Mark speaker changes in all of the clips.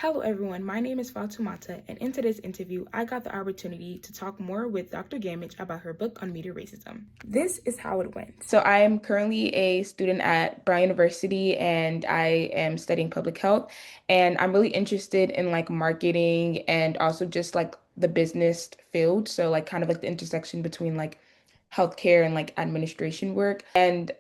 Speaker 1: Hello, everyone. My name is Fatoumata, and in today's interview, I got the opportunity to talk more with Dr. Gammage about her book on media racism. This is how it went. So, I am currently a student at Brown University, and I am studying public health. And I'm really interested in like marketing and also just like the business field. So, like, kind of like the intersection between like healthcare and like administration work. And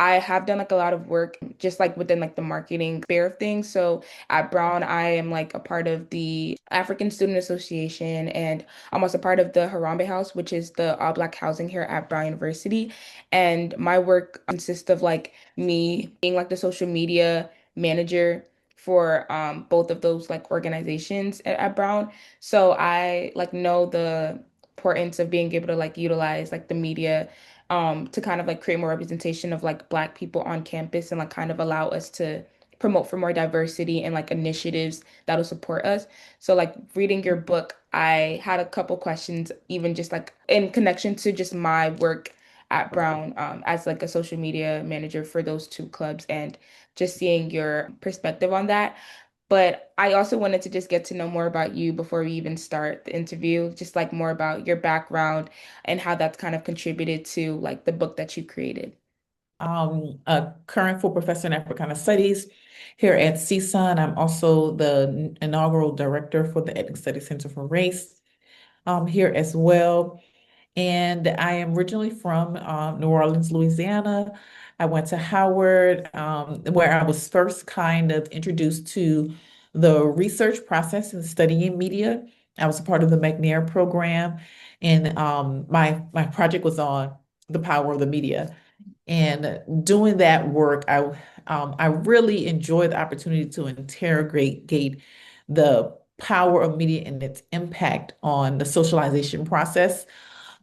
Speaker 1: I have done like a lot of work just like within like the marketing sphere of things. So at Brown, I am like a part of the African Student Association, and I'm also part of the Harambe House, which is the all Black housing here at Brown University. And my work consists of like me being like the social media manager for both of those like organizations at Brown. So I like know the importance of being able to like utilize like the media to kind of like create more representation of like Black people on campus and like kind of allow us to promote for more diversity and like initiatives that'll support us. So like reading your book, I had a couple questions, even just like in connection to just my work at Brown as like a social media manager for those two clubs and just seeing your perspective on that. But I also wanted to just get to know more about you before we even start the interview, just like more about your background and how that's kind of contributed to like the book that you created.
Speaker 2: A current full professor in Africana Studies here at CSUN. I'm also the inaugural director for the Ethnic Studies Center for Race here as well. And I am originally from New Orleans, Louisiana. I went to Howard, where I was first kind of introduced to the research process and studying media. I was a part of the McNair program, and my project was on the power of the media. And doing that work, I really enjoyed the opportunity to interrogate the power of media and its impact on the socialization process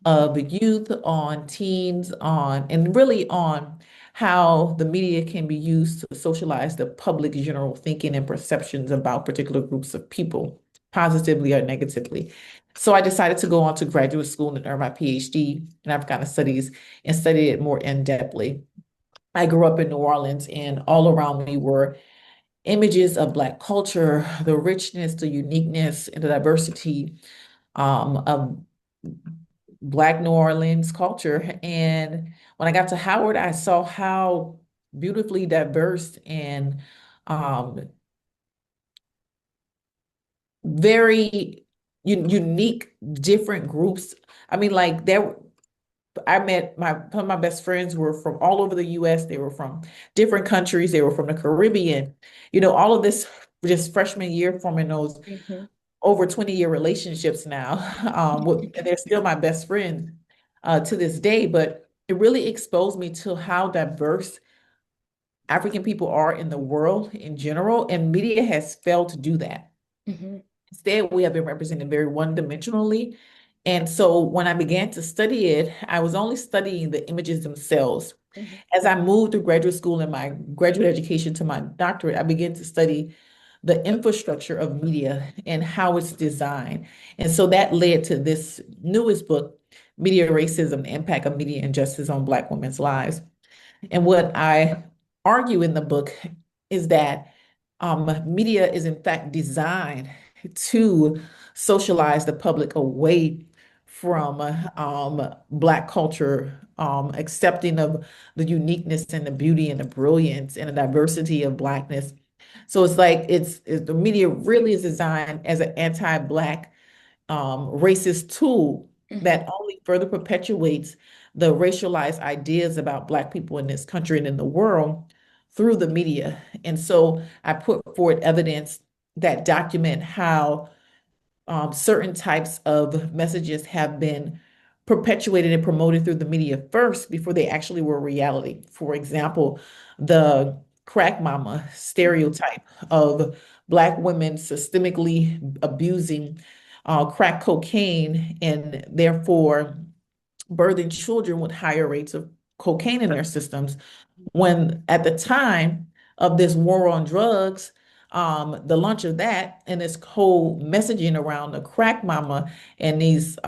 Speaker 2: of the youth, on teens, on and really on how the media can be used to socialize the public general thinking and perceptions about particular groups of people, positively or negatively. So I decided to go on to graduate school and earn my PhD in Africana Studies and study it more in-depthly. I grew up in New Orleans, and all around me were images of Black culture, the richness, the uniqueness, and the diversity of Black New Orleans culture. And when I got to Howard, I saw how beautifully diverse and um, very unique, different groups. I mean, like there, I met some of my best friends were from all over the US. They were from different countries. They were from the Caribbean. All of this just freshman year forming those
Speaker 1: Mhm.
Speaker 2: over 20-year relationships now. And they're still my best friends to this day, but it really exposed me to how diverse African people are in the world in general, and media has failed to do that.
Speaker 1: Mhm.
Speaker 2: Instead, we have been represented very one-dimensionally. And so when I began to study it, I was only studying the images themselves.
Speaker 1: Mhm.
Speaker 2: As I moved through graduate school and my graduate education to my doctorate, I began to study the infrastructure of media and how it's designed. And so that led to this newest book, Media Racism, the Impact of Media Injustice on Black Women's Lives. And what I argue in the book is that media is in fact designed to socialize the public away from Black culture, accepting of the uniqueness and the beauty and the brilliance and the diversity of Blackness. So it's like the media really is designed as an anti-Black racist tool
Speaker 1: Mhm.
Speaker 2: that only further perpetuates the racialized ideas about Black people in this country and in the world through the media. And so I put forward evidence that document how certain types of messages have been perpetuated and promoted through the media first before they actually were reality. For example, the crack mama stereotype of Black women systemically abusing crack cocaine and therefore birthing children with higher rates of cocaine in their systems when at the time of this war on drugs, the launch of that and this whole messaging around the crack mama and these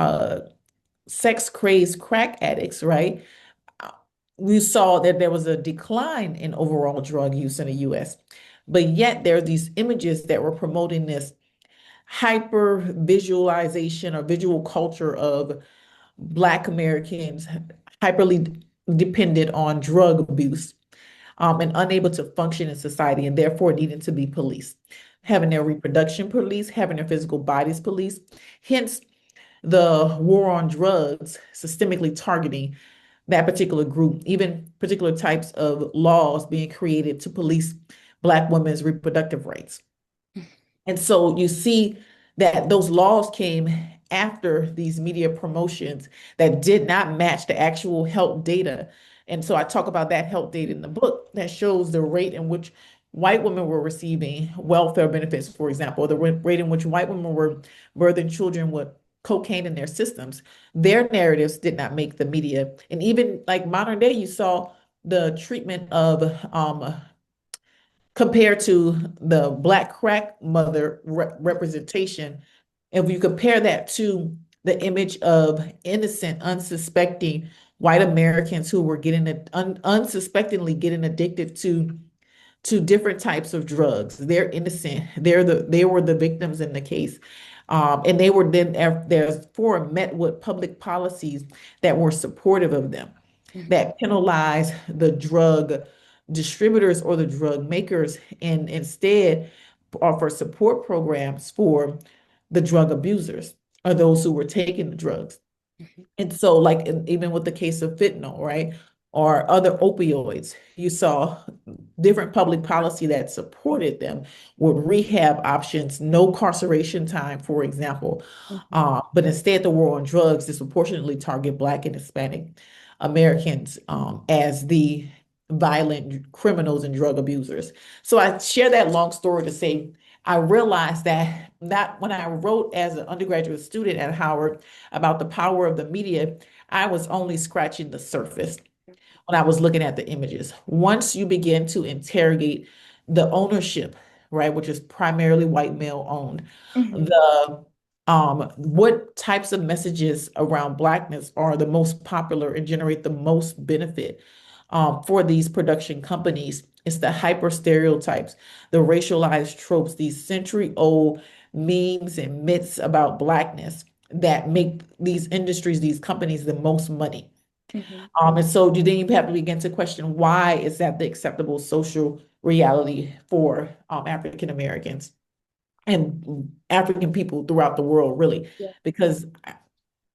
Speaker 2: sex crazed crack addicts, right? Uh, We saw that there was a decline in overall drug use in the US. but yet there are these images that were promoting this hyper visualization or visual culture of Black Americans hyperly dependent on drug abuse, and unable to function in society and therefore needing to be policed, having their reproduction policed, having their physical bodies policed. Hence, the war on drugs systemically targeting that particular group, even particular types of laws being created to police Black women's reproductive rights. And so you see that those laws came after these media promotions that did not match the actual health data. And so I talk about that health data in the book that shows the rate in which white women were receiving welfare benefits, for example, the rate in which white women were birthing children with cocaine in their systems. Their narratives did not make the media. And even like modern day, you saw the treatment of compared to the Black crack mother representation, if you compare that to the image of innocent, unsuspecting white Americans who were unsuspectingly getting addicted to different types of drugs. They're innocent. They were the victims in the case. And they were then therefore met with public policies that were supportive of them,
Speaker 1: Mhm.
Speaker 2: that penalize the drug distributors or the drug makers, and instead offer support programs for the drug abusers or those who were taking the drugs.
Speaker 1: Mhm.
Speaker 2: And so, like, even with the case of fentanyl, right, or other opioids, you saw different public policy that supported them with rehab options, no carceration time, for example.
Speaker 1: Mhm.
Speaker 2: But instead, the war on drugs disproportionately target Black and Hispanic Americans as the violent criminals and drug abusers. So I share that long story to say I realized that not when I wrote as an undergraduate student at Howard about the power of the media, I was only scratching the surface when I was looking at the images. Once you begin to interrogate the ownership, right, which is primarily white male owned,
Speaker 1: Mhm.
Speaker 2: the what types of messages around Blackness are the most popular and generate the most benefit for these production companies. It's the hyper stereotypes, the racialized tropes, these century old memes and myths about Blackness that make these industries, these companies, the most money.
Speaker 1: Mhm.
Speaker 2: And so then you have to begin to question, why is that the acceptable social reality for African Americans and African people throughout the world, really?
Speaker 1: Yeah.
Speaker 2: Because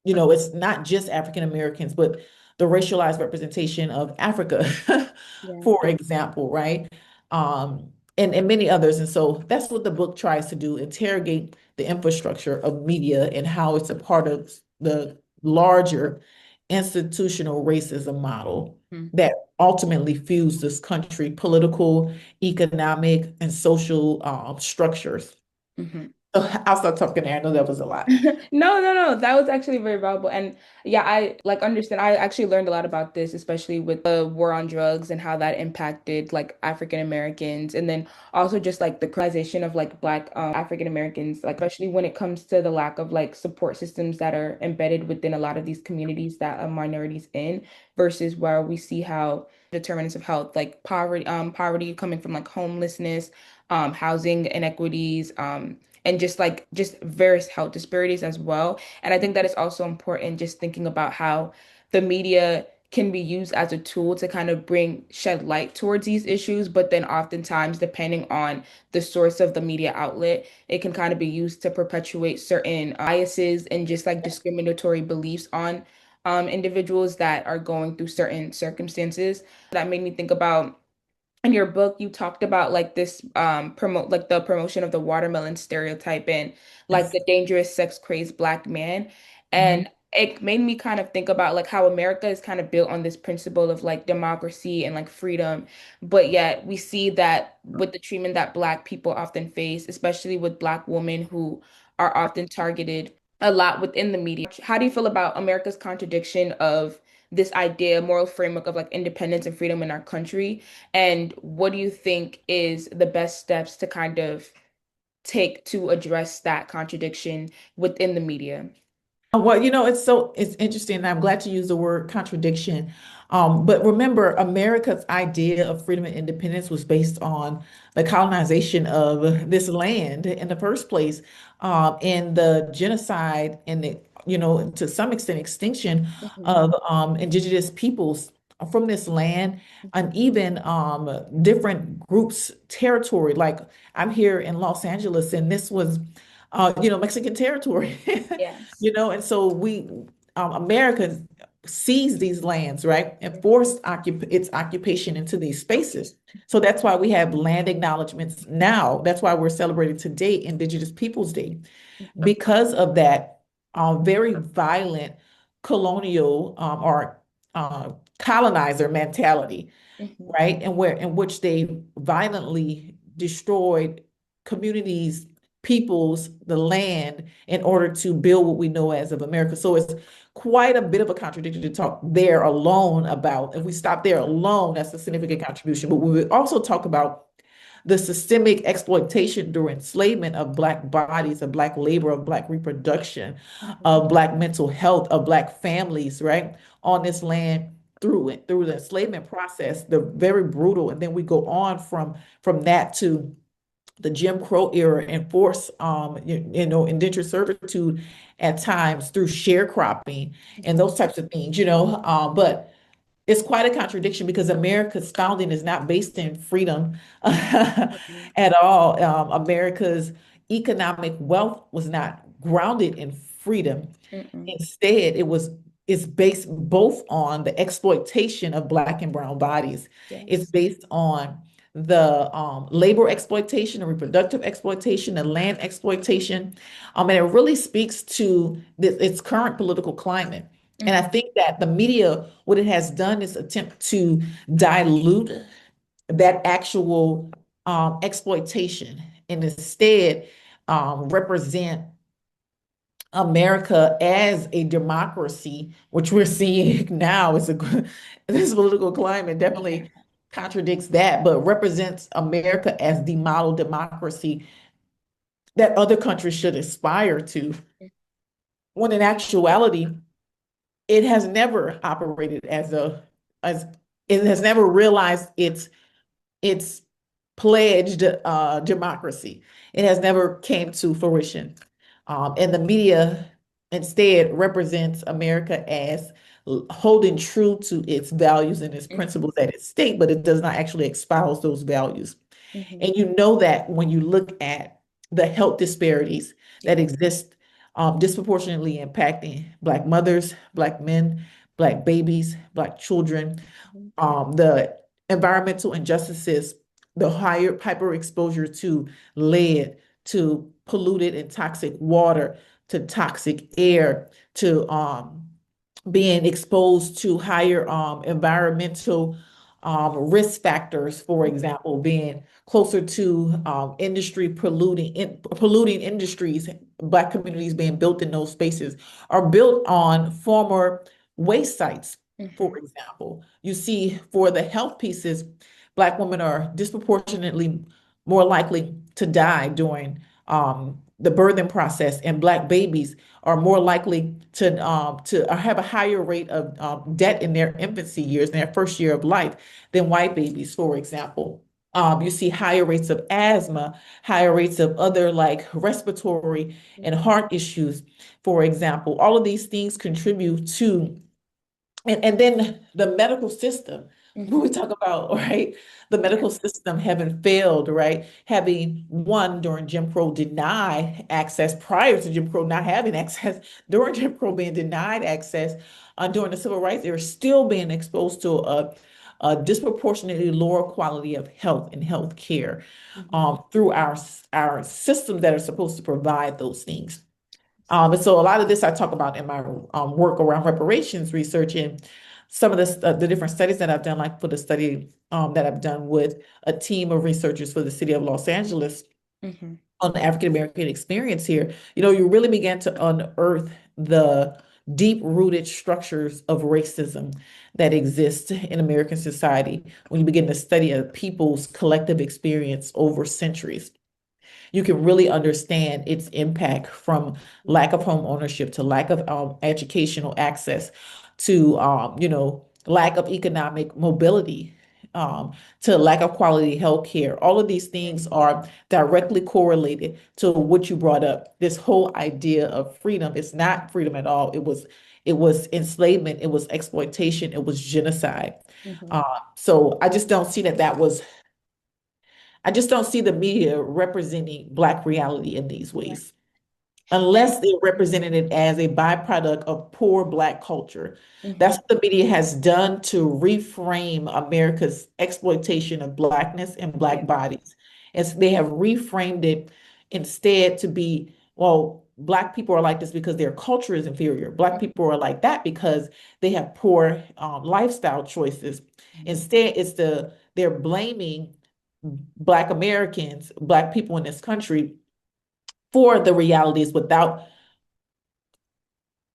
Speaker 2: it's not just African Americans, but the racialized representation of Africa,
Speaker 1: Yeah.
Speaker 2: for example, right? And many others. And so that's what the book tries to do, interrogate the infrastructure of media and how it's a part of the larger institutional racism model
Speaker 1: Mhm.
Speaker 2: that ultimately fuels this country political, economic, and social structures.
Speaker 1: Mhm.
Speaker 2: So I'll stop talking there. I know that was a lot.
Speaker 1: No, no, no. That was actually very valuable. And yeah, I like understand. I actually learned a lot about this, especially with the war on drugs and how that impacted like African Americans. And then also just like the criminalization of like Black African Americans, like especially when it comes to the lack of like support systems that are embedded within a lot of these communities that are minorities in, versus where we see how determinants of health, like poverty coming from like homelessness, housing inequities, and just various health disparities as well. And I think that is also important just thinking about how the media can be used as a tool to kind of bring shed light towards these issues, but then oftentimes depending on the source of the media outlet, it can kind of be used to perpetuate certain biases and just like discriminatory beliefs on individuals that are going through certain circumstances. That made me think about in your book you talked about like this promote like the promotion of the watermelon stereotype and like
Speaker 2: Yes.
Speaker 1: the dangerous sex crazed Black man,
Speaker 2: Mhm.
Speaker 1: and it made me kind of think about like how America is kind of built on this principle of like democracy and like freedom, but yet we see that with the treatment that Black people often face, especially with Black women who are often targeted a lot within the media. How do you feel about America's contradiction of this idea, moral framework of like independence and freedom in our country? And what do you think is the best steps to kind of take to address that contradiction within the media?
Speaker 2: Well, it's interesting. And I'm glad to use the word contradiction. But remember, America's idea of freedom and independence was based on the colonization of this land in the first place, and the genocide and to some extent, extinction
Speaker 1: Mhm,
Speaker 2: of indigenous peoples from this land, and even different groups' territory. Like I'm here in Los Angeles, and this was Mexican territory.
Speaker 1: yes.
Speaker 2: And so America seized these lands, right, and forced its occupation into these spaces. So that's why we have land acknowledgments now. That's why we're celebrating today Indigenous Peoples Day,
Speaker 1: Mhm,
Speaker 2: because of that very violent colonial or colonizer mentality,
Speaker 1: mhm,
Speaker 2: right? And where in which they violently destroyed communities, peoples, the land in order to build what we know as of America. So it's quite a bit of a contradiction to talk there alone about. If we stop there alone, that's a significant contribution. But we would also talk about the systemic exploitation during enslavement of Black bodies, of Black labor, of Black reproduction,
Speaker 1: mhm,
Speaker 2: of Black mental health, of Black families, right, on this land through the enslavement process, the very brutal. And then we go on from that to the Jim Crow era, and force indentured servitude at times through sharecropping and
Speaker 1: mhm,
Speaker 2: those types of things, but it's quite a contradiction because America's founding is not based in freedom
Speaker 1: mhm,
Speaker 2: at all. America's economic wealth was not grounded in freedom.
Speaker 1: mhm.
Speaker 2: Instead, it's based both on the exploitation of Black and brown bodies. It's
Speaker 1: Yes.
Speaker 2: based on the labor exploitation, the reproductive exploitation, the land exploitation. And it really speaks to its current political climate. And I
Speaker 1: Mhm,
Speaker 2: think that the media, what it has done is attempt to dilute that actual exploitation, and instead represent America as a democracy, which we're seeing now is this political climate
Speaker 1: mhm,
Speaker 2: definitely contradicts that, but represents America as the model democracy that other countries should aspire to, when in actuality, it has never operated as it has never realized its pledged democracy. It has never came to fruition. And the media instead represents America as holding true to its values and its
Speaker 1: mhm,
Speaker 2: principles at its stake, but it does not actually espouse those values.
Speaker 1: mhm.
Speaker 2: And you know that when you look at the health disparities that
Speaker 1: Yeah.
Speaker 2: exist, disproportionately impacting Black mothers, Black men, Black babies, Black children,
Speaker 1: Mhm,
Speaker 2: the environmental injustices, the higher hyper exposure to lead, to polluted and toxic water, to toxic air, to being exposed to higher environmental risk factors, for example, being closer to industry polluting industries, Black communities being built in those spaces are built on former waste sites. For
Speaker 1: mhm,
Speaker 2: example, you see for the health pieces, Black women are disproportionately more likely to die during the birthing process, and Black babies are more likely to have a higher rate of debt in their infancy years, in their first year of life, than white babies, for example. You see higher rates of asthma, higher rates of other like respiratory and
Speaker 1: mhm,
Speaker 2: heart issues, for example. All of these things contribute to, and then the medical system, when we
Speaker 1: mhm,
Speaker 2: talk about, right, the
Speaker 1: yeah.
Speaker 2: medical system having failed, right, having one during Jim Crow denied access, prior to Jim Crow not having access, during Jim Crow being denied access, during the civil rights era, still being exposed to a disproportionately lower quality of health and health care
Speaker 1: Mhm.
Speaker 2: through our systems that are supposed to provide those things. And so a lot of this I talk about in my work around reparations research, and some of the different studies that I've done, like for the study that I've done with a team of researchers for the city of Los Angeles
Speaker 1: Mhm.
Speaker 2: on the African American experience here. You really began to unearth the deep-rooted structures of racism that exist in American society when you begin to study a people's collective experience over centuries. you can really understand its impact from lack of home ownership to lack of educational access to lack of economic mobility, to lack of quality health care. All of these things are directly correlated to what you brought up. This whole idea of freedom is not freedom at all. It was enslavement, it was exploitation, it was genocide.
Speaker 1: Mm-hmm.
Speaker 2: So I just don't see the media representing Black reality in these
Speaker 1: Right.
Speaker 2: ways, unless they're representing it as a byproduct of poor Black culture.
Speaker 1: Mm-hmm.
Speaker 2: That's what the media has done to reframe America's exploitation of Blackness and Black
Speaker 1: Yes.
Speaker 2: bodies. As they have reframed it instead to be, well, Black people are like this because their culture is inferior. Black people are like that because they have poor lifestyle choices.
Speaker 1: Mm-hmm.
Speaker 2: Instead, they're blaming Black Americans, Black people in this country for the realities without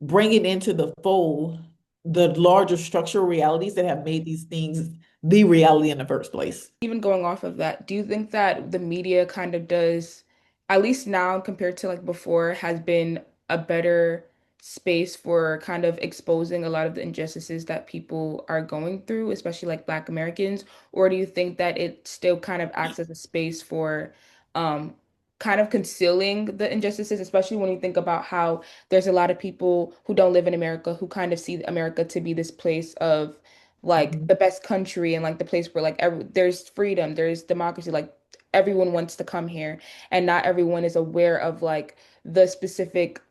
Speaker 2: bringing into the fold the larger structural realities that have made these things the reality in the first place.
Speaker 1: Even going off of that, do you think that the media kind of does, at least now compared to like before, has been a better space for kind of exposing a lot of the injustices that people are going through, especially like Black Americans? Or do you think that it still kind of acts as a space for um kind of concealing the injustices, especially when you think about how there's a lot of people who don't live in America who kind of see America to be this place of like
Speaker 2: Mhm.
Speaker 1: the best country and like the place where like there's freedom, there's democracy, like everyone wants to come here, and not everyone is aware of like the specific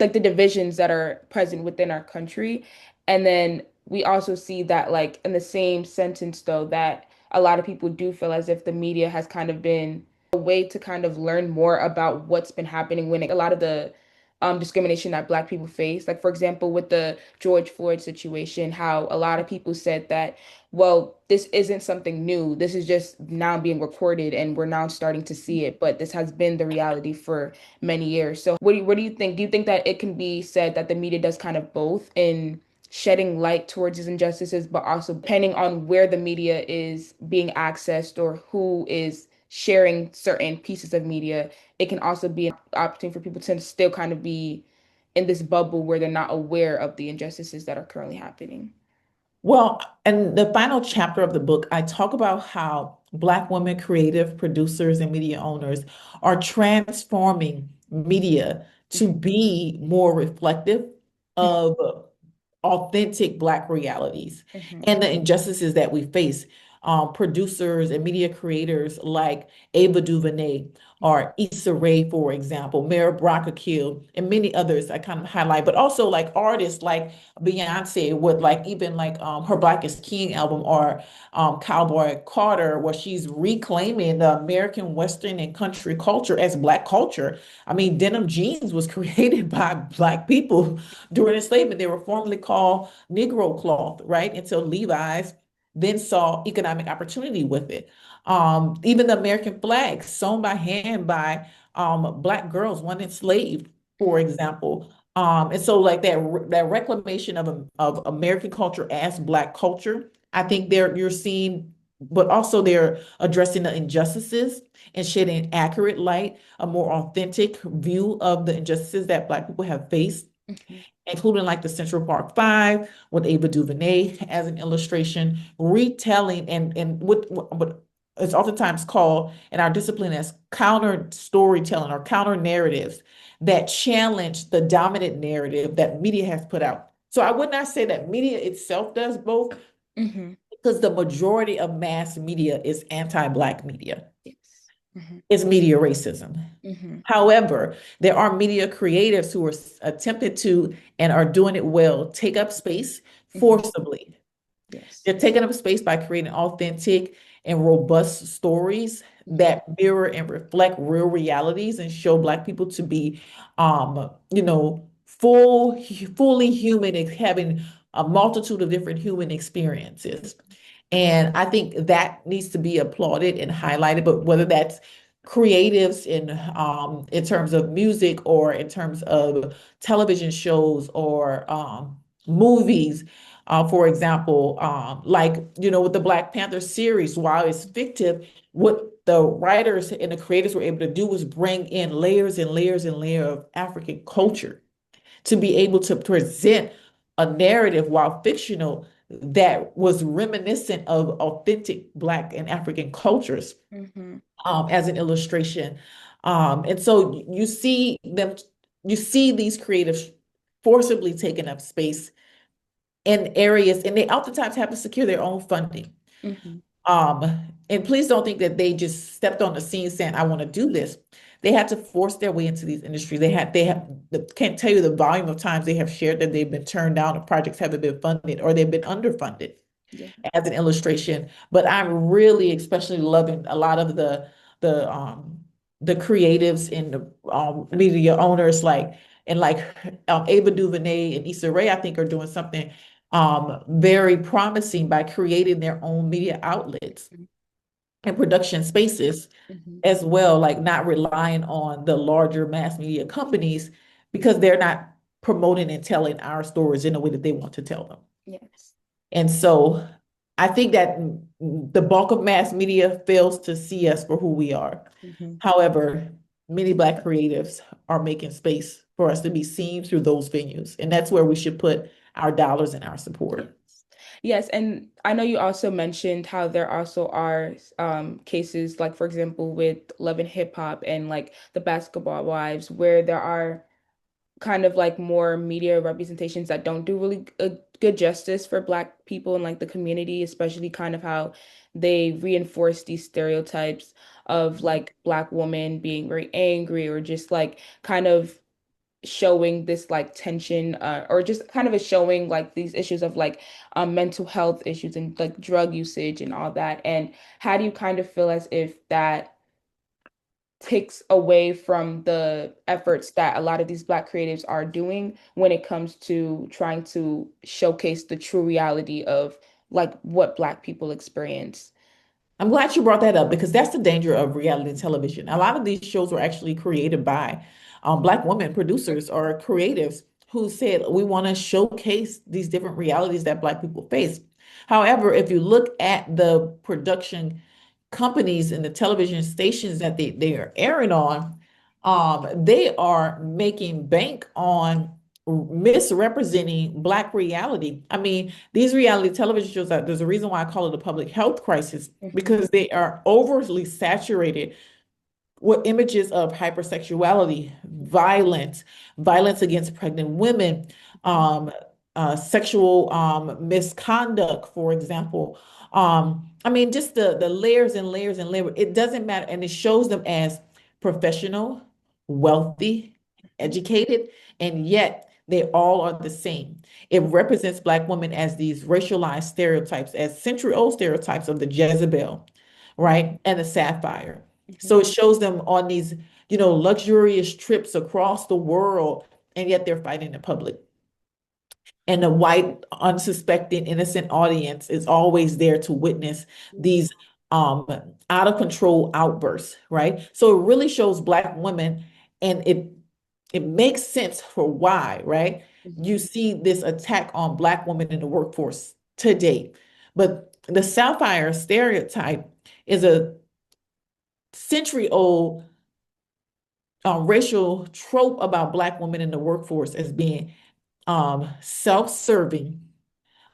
Speaker 1: like the divisions that are present within our country. And then we also see that like in the same sentence though that a lot of people do feel as if the media has kind of been a way to kind of learn more about what's been happening when a lot of the discrimination that Black people face. Like, for example, with the George Floyd situation, how a lot of people said that, well, this isn't something new. This is just now being recorded and we're now starting to see it. But this has been the reality for many years. So, what do you think? Do you think that it can be said that the media does kind of both in shedding light towards these injustices, but also depending on where the media is being accessed or who is sharing certain pieces of media, it can also be an opportunity for people to still kind of be in this bubble where they're not aware of the injustices that are currently happening.
Speaker 2: Well, in the final chapter of the book, I talk about how Black women creative producers and media owners are transforming media to be more reflective of authentic Black realities
Speaker 1: Mhm.
Speaker 2: and the injustices that we face. Producers and media creators like Ava DuVernay or Issa Rae, for example, Mara Brockakil, and many others I kind of highlight, but also like artists like Beyonce with like even like her Black is King album or Cowboy Carter, where she's reclaiming the American Western and country culture as Black culture. I mean, denim jeans was created by Black people during enslavement. They were formerly called Negro cloth, right? Until Levi's then saw economic opportunity with it. Even the American flag sewn by hand by Black girls, one enslaved, for example. And so like that reclamation of American culture as Black culture, I think you're seeing, but also they're addressing the injustices and shedding accurate light, a more authentic view of the injustices that Black people have faced,
Speaker 1: Mhm.
Speaker 2: including like the Central Park Five with Ava DuVernay as an illustration, retelling and what is oftentimes called in our discipline as counter storytelling or counter narratives that challenge the dominant narrative that media has put out. So I would not say that media itself does both,
Speaker 1: Mhm.
Speaker 2: because the majority of mass media is anti-Black media,
Speaker 1: Yes. Mhm.
Speaker 2: is media racism.
Speaker 1: Mhm.
Speaker 2: However, there are media creatives who are attempting to and are doing it well, take up space
Speaker 1: Mhm.
Speaker 2: forcibly.
Speaker 1: Yes.
Speaker 2: They're taking up space by creating authentic and robust stories
Speaker 1: Mhm.
Speaker 2: that mirror and reflect real realities and show Black people to be, fully human and having a multitude of different human experiences. And I think that needs to be applauded and highlighted, but whether that's creatives in terms of music or in terms of television shows or movies, for example, like with the Black Panther series, while it's fictive, what the writers and the creators were able to do was bring in layers and layers and layers of African culture to be able to present a narrative while fictional that was reminiscent of authentic Black and African cultures
Speaker 1: Mm-hmm.
Speaker 2: as an illustration. And so you see these creatives forcibly taking up space in areas, and they oftentimes have to secure their own funding.
Speaker 1: Mm-hmm.
Speaker 2: Um, and please don't think that they just stepped on the scene saying, I want to do this. They had to force their way into these industries. Can't tell you the volume of times they have shared that they've been turned down or projects haven't been funded or they've been underfunded
Speaker 1: Yeah.
Speaker 2: as an illustration. But I'm really especially loving a lot of the the creatives and the media owners like Ava DuVernay and Issa Rae, I think are doing something very promising by creating their own media outlets and production spaces
Speaker 1: Mm-hmm.
Speaker 2: as well, like not relying on the larger mass media companies because they're not promoting and telling our stories in the way that they want to tell them.
Speaker 1: Yes.
Speaker 2: And so I think that the bulk of mass media fails to see us for who we are.
Speaker 1: Mm-hmm.
Speaker 2: However, many Black creatives are making space for us to be seen through those venues. And that's where we should put our dollars and our
Speaker 1: Yes.
Speaker 2: support.
Speaker 1: Yes, and I know you also mentioned how there also are cases like, for example, with Love and Hip Hop and like the Basketball Wives, where there are kind of like more media representations that don't do really good justice for Black people in like the community, especially kind of how they reinforce these stereotypes of like Black women being very angry or just like kind of showing this like tension or just kind of a showing like these issues of like mental health issues and like drug usage and all that. And how do you kind of feel as if that takes away from the efforts that a lot of these Black creatives are doing when it comes to trying to showcase the true reality of like what Black people experience?
Speaker 2: I'm glad you brought that up because that's the danger of reality television. A lot of these shows were actually created by Black women producers or creatives who said, we want to showcase these different realities that Black people face. However, if you look at the production companies and the television stations that they are airing on, they are making bank on misrepresenting Black reality. I mean, these reality television shows, there's a reason why I call it a public health crisis,
Speaker 1: Mhm.
Speaker 2: because they are overly saturated with images of hypersexuality, violence against pregnant women, um, sexual misconduct, for example. I mean, just the layers and layers and layers. It doesn't matter, and it shows them as professional, wealthy, educated, and yet they all are the same. It represents Black women as these racialized stereotypes, as century-old stereotypes of the Jezebel, right, and the sapphire. So
Speaker 1: Mhm.
Speaker 2: it shows them on these, luxurious trips across the world, and yet they're fighting in public. And the white, unsuspecting, innocent audience is always there to witness these um, out of control outbursts, right? So it really shows Black women, and it makes sense for why, right? You
Speaker 1: Mhm.
Speaker 2: see this attack on Black women in the workforce today. But the sapphire stereotype is a century-old racial trope about Black women in the workforce as being self-serving,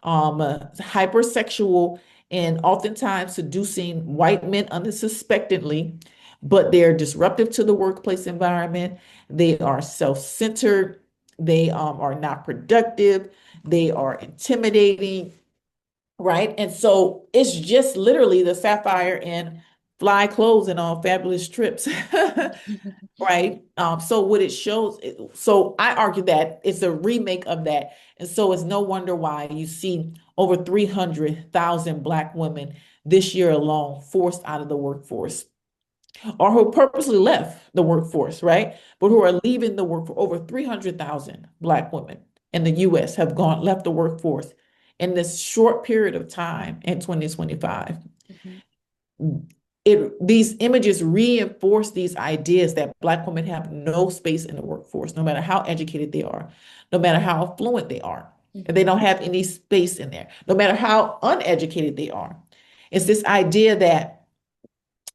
Speaker 2: hypersexual, and oftentimes seducing white men unsuspectingly, but they're disruptive to the workplace environment. They are self-centered. They are not productive. They are intimidating, right? And so it's just literally the sapphire in fly clothes and on fabulous trips. Right. So what it shows, so I argue that it's a remake of that. And so it's no wonder why you see over 300,000 Black women this year alone forced out of the workforce or who purposely left the workforce, right? But who are leaving the workforce. Over 300,000 Black women in the US have left the workforce in this short period of time in 2025.
Speaker 1: Mhm.
Speaker 2: These images reinforce these ideas that Black women have no space in the workforce, no matter how educated they are, no matter how affluent they are. And they
Speaker 1: Mhm.
Speaker 2: don't have any space in there, no matter how uneducated they are. It's this idea that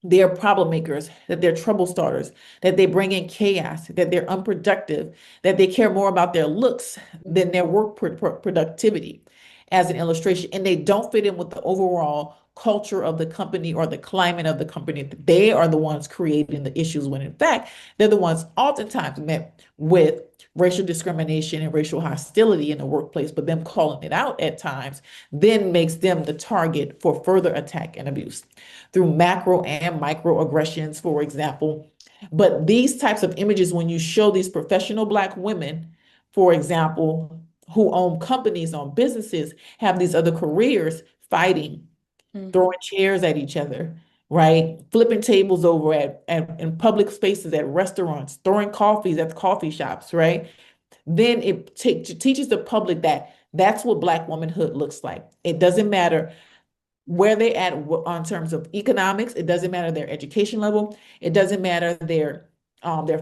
Speaker 2: they're problem makers, that they're trouble starters, that they bring in chaos, that they're unproductive, that they care more about their looks than their work productivity, as an illustration. And they don't fit in with the overall culture of the company or the climate of the company. They are the ones creating the issues when, in fact, they're the ones oftentimes met with racial discrimination and racial hostility in the workplace, but them calling it out at times then makes them the target for further attack and abuse through macro and microaggressions, for example. But these types of images, when you show these professional Black women, for example, who own companies, own businesses, have these other careers fighting, throwing chairs at each other, right? Flipping tables over at in public spaces at restaurants, throwing coffees at the coffee shops, right? Then it teaches the public that that's what Black womanhood looks like. It doesn't matter where they at on terms of economics. It doesn't matter their education level. It doesn't matter their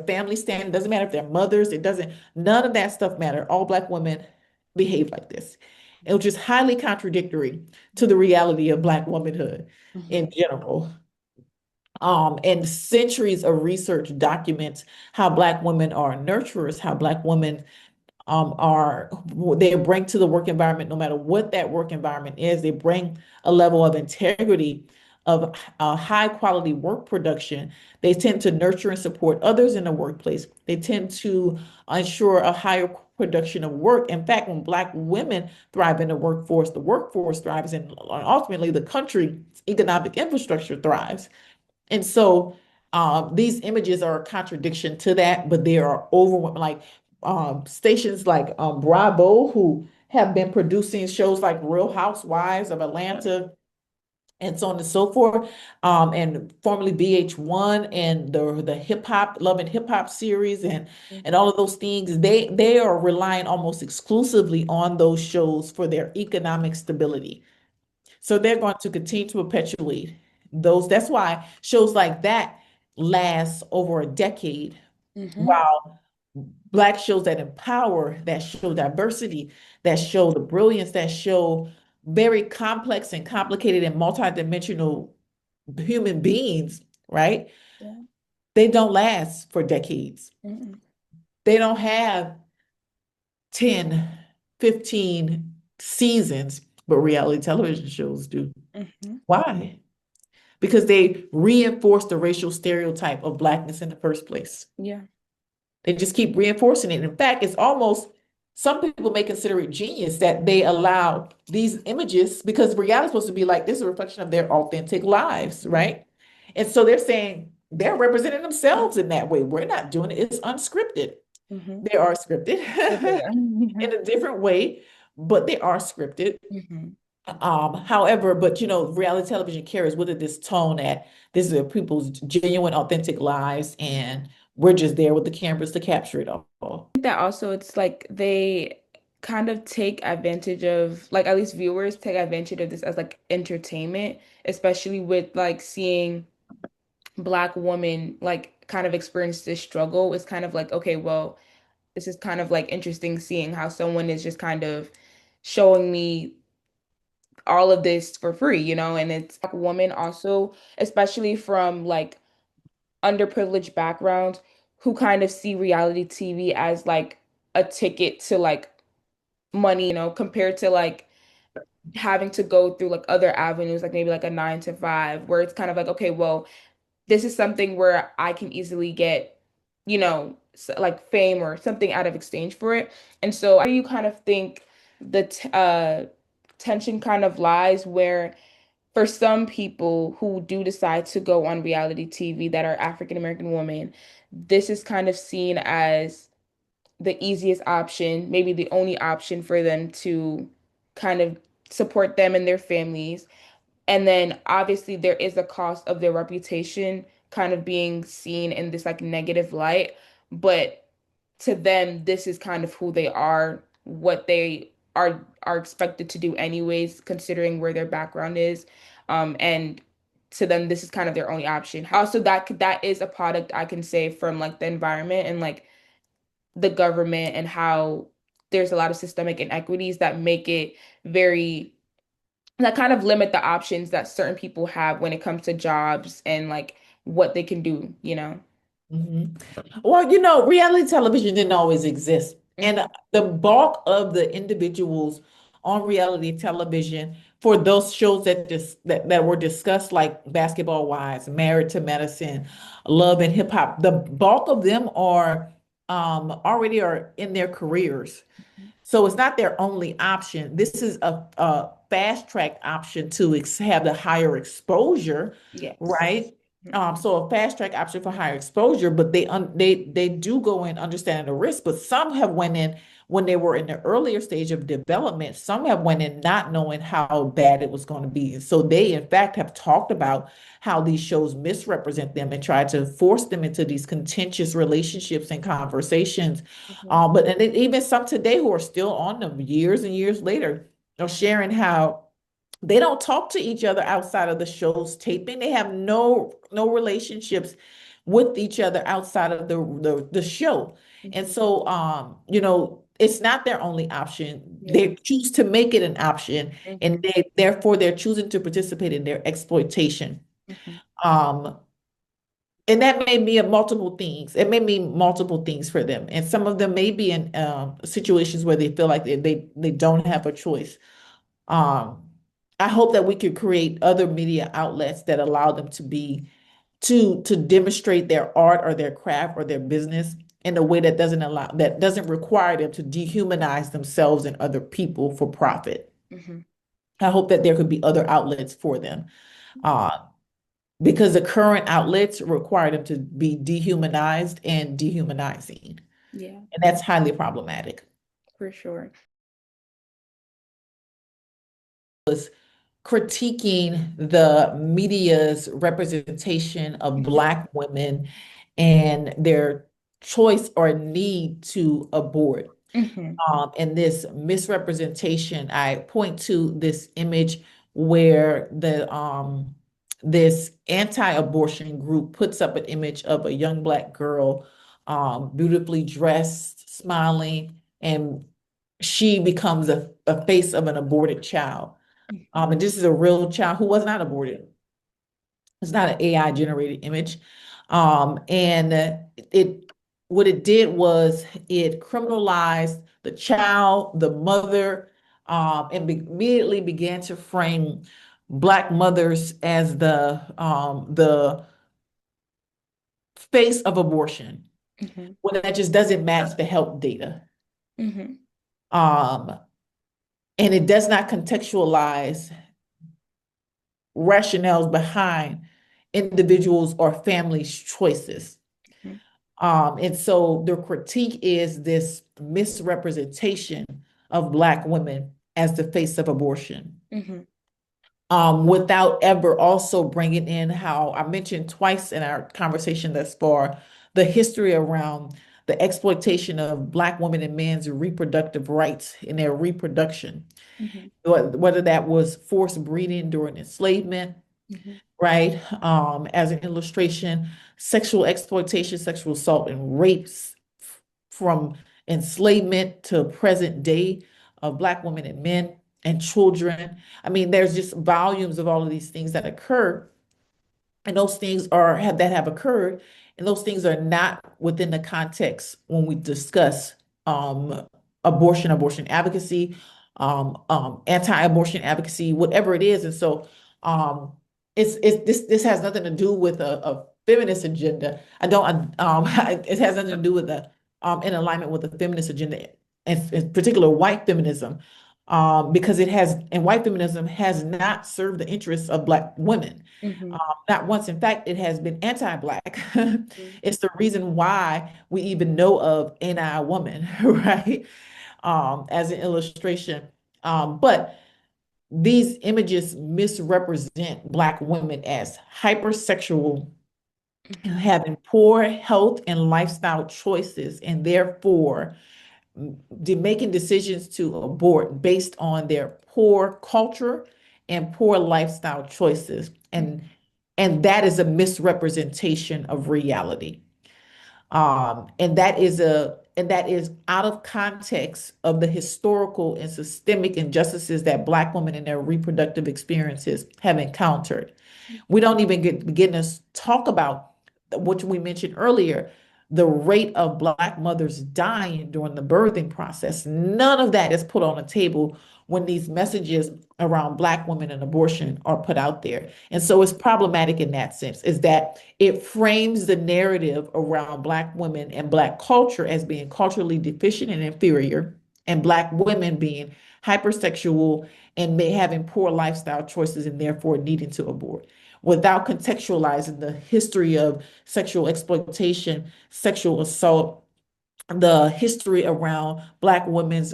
Speaker 2: family stand. It doesn't matter if they're mothers. It doesn't. None of that stuff matter. All Black women behave like this, which is highly contradictory to the reality of Black womanhood in general. And centuries of research documents how Black women are nurturers, how Black women are they bring to the work environment, no matter what that work environment is, they bring a level of integrity of high quality work production. They tend to nurture and support others in the workplace. They tend to ensure a higher production of work. In fact, when Black women thrive in the workforce thrives, and ultimately the country's economic infrastructure thrives. And so these images are a contradiction to that, but they are overwhelming. Like stations like Bravo, who have been producing shows like Real Housewives of Atlanta and so on and so forth, and formerly VH1 and the hip hop, Love and Hip Hop series and all of those things, they are relying almost exclusively on those shows for their economic stability. So they're going to continue to perpetuate those. That's why shows like that last over a decade, while Black shows that empower, that show diversity, that show the brilliance, that show very complex and complicated and multidimensional human beings, right?
Speaker 1: Yeah.
Speaker 2: They don't last for decades.
Speaker 1: Mm-mm.
Speaker 2: They don't have 10, 15 seasons, but reality television shows do.
Speaker 1: Mm-hmm.
Speaker 2: Why? Because they reinforce the racial stereotype of Blackness in the first place.
Speaker 1: Yeah.
Speaker 2: They just keep reinforcing it. In fact, it's almost, some people may consider it genius that they allow these images, because reality is supposed to be like this is a reflection of their authentic lives, right? And so they're saying they're representing themselves in that way. We're not doing it, it's unscripted.
Speaker 1: Mm-hmm.
Speaker 2: They are scripted
Speaker 1: Yeah.
Speaker 2: in a different way, but they are scripted.
Speaker 1: Mm-hmm.
Speaker 2: However, but reality television carries with it this tone that this is people's genuine, authentic lives, and we're just there with the cameras to capture it all.
Speaker 1: That also it's like they kind of take advantage of, like, at least viewers take advantage of this as like entertainment, especially with like seeing Black women like kind of experience this struggle. It's kind of like, okay, well, this is kind of like interesting seeing how someone is just kind of showing me all of this for free, and it's Black woman also, especially from like underprivileged backgrounds who kind of see reality TV as like a ticket to like money, compared to like having to go through like other avenues, like maybe like a 9 to 5, where it's kind of like, okay, well, this is something where I can easily get, like fame or something out of exchange for it. And so, do you kind of think the tension kind of lies where for some people who do decide to go on reality TV that are African American women, this is kind of seen as the easiest option, maybe the only option for them to kind of support them and their families. And then obviously there is a cost of their reputation kind of being seen in this like negative light. But to them, this is kind of who they are, what they are expected to do anyways, considering where their background is. And to them, this is kind of their only option. Also, that is a product I can say from like the environment and like the government and how there's a lot of systemic inequities that make it very that kind of limit the options that certain people have when it comes to jobs and like what they can do, you know?
Speaker 2: Mhm. Well, reality television didn't always exist. And
Speaker 1: Hmm.
Speaker 2: the bulk of the individuals on reality television for those shows that were discussed, like Basketball Wives, Married to Medicine, Love and Hip Hop, the bulk of them are already are in their careers. So it's not their only option. This is a fast track option to have the higher exposure,
Speaker 1: Yes.
Speaker 2: right? So a fast track option for higher exposure, but they do go in understanding the risk. But some have went in when they were in the earlier stage of development. Some have went in not knowing how bad it was going to be. And so they, in fact, have talked about how these shows misrepresent them and try to force them into these contentious relationships and conversations,
Speaker 1: Hmm.
Speaker 2: but and then even some today who are still on them years and years later are sharing how they don't talk to each other outside of the show's taping. They have no relationships with each other outside of the show. And
Speaker 1: Hmm.
Speaker 2: so it's not their only option.
Speaker 1: Yeah.
Speaker 2: They choose to make it an option, and
Speaker 1: Hmm.
Speaker 2: therefore they're choosing to participate in their exploitation.
Speaker 1: Hmm.
Speaker 2: Um, and that may be multiple things. It may mean multiple things for them. And some of them may be in situations where they feel like they don't have a choice. Um, I hope that we could create other media outlets that allow them to demonstrate their art or their craft or their business in a way that doesn't require them to dehumanize themselves and other people for profit.
Speaker 1: Hmm.
Speaker 2: I hope that there could be other outlets for them. Uh, because the current outlets require them to be dehumanized and dehumanizing.
Speaker 1: Yeah,
Speaker 2: And that's highly problematic.
Speaker 1: for sure.
Speaker 2: Critiquing the media's representation of Black women and their choice or need to abort.
Speaker 1: Hmm.
Speaker 2: And this misrepresentation, I point to this image where this anti-abortion group puts up an image of a young Black girl, beautifully dressed, smiling, and she becomes a face of an aborted child.
Speaker 1: Hmm.
Speaker 2: And this is a real child who was not aborted. It's not an AI generated image. And it what it did was it criminalized the child, the mother, and immediately began to frame Black mothers as the face of abortion,
Speaker 1: Hmm.
Speaker 2: when that just doesn't match the health data.
Speaker 1: Hmm.
Speaker 2: Um, and it does not contextualize rationales behind individuals or families' choices. And so the critique is this misrepresentation of Black women as the face of abortion,
Speaker 1: Hmm.
Speaker 2: without ever also bringing in how I mentioned twice in our conversation thus far, the history around the exploitation of Black women and men's reproductive rights in their reproduction,
Speaker 1: Hmm.
Speaker 2: whether that was forced breeding during enslavement,
Speaker 1: Hmm.
Speaker 2: right? As an illustration, sexual exploitation, sexual assault, and rapes from enslavement to present day of Black women and men and children. I mean, there's just volumes of all of these things that occur, and those things have occurred, and those things are not within the context when we discuss um, abortion advocacy, anti-abortion advocacy, whatever it is. And so um, it's this has nothing to do with a feminist agenda. I don't it has nothing to do with the in alignment with the feminist agenda, and in particular white feminism. Because white feminism has not served the interests of Black women,
Speaker 1: Hmm.
Speaker 2: not once. In fact, it has been anti-Black. It's the reason why we even know of Ain't I a Woman, right? As an illustration. But these images misrepresent Black women as hypersexual,
Speaker 1: Hmm.
Speaker 2: having poor health and lifestyle choices, and therefore making decisions to abort based on their poor culture and poor lifestyle choices. And that is a misrepresentation of reality. And that is and that is out of context of the historical and systemic injustices that Black women in their reproductive experiences have encountered. We don't even begin to talk about what we mentioned earlier, the rate of Black mothers dying during the birthing process. None of that is put on the table when these messages around Black women and abortion are put out there. And so it's problematic in that sense, is that it frames the narrative around Black women and Black culture as being culturally deficient and inferior, and Black women being hypersexual and having poor lifestyle choices and therefore needing to abort, without contextualizing the history of sexual exploitation, sexual assault, the history around Black women's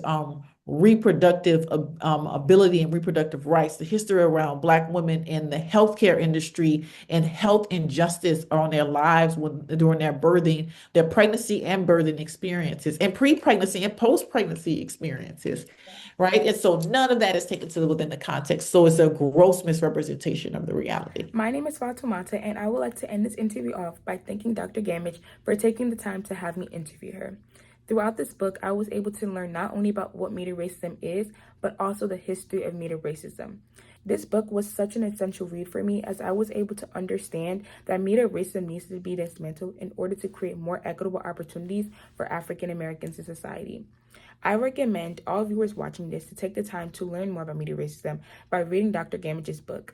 Speaker 2: reproductive ability and reproductive rights, the history around Black women in the healthcare industry and health injustice on their lives during their birthing, their pregnancy and birthing experiences, and pre-pregnancy and post-pregnancy experiences, right? And so none of that is taken to within the context. So it's a gross misrepresentation of the reality.
Speaker 1: My name is Fatoumata, and I would like to end this interview off by thanking Dr. Gammage for taking the time to have me interview her. Throughout this book, I was able to learn not only about what media racism is, but also the history of media racism. This book was such an essential read for me, as I was able to understand that media racism needs to be dismantled in order to create more equitable opportunities for African Americans in society. I recommend all viewers watching this to take the time to learn more about media racism by reading Dr. Gammage's book.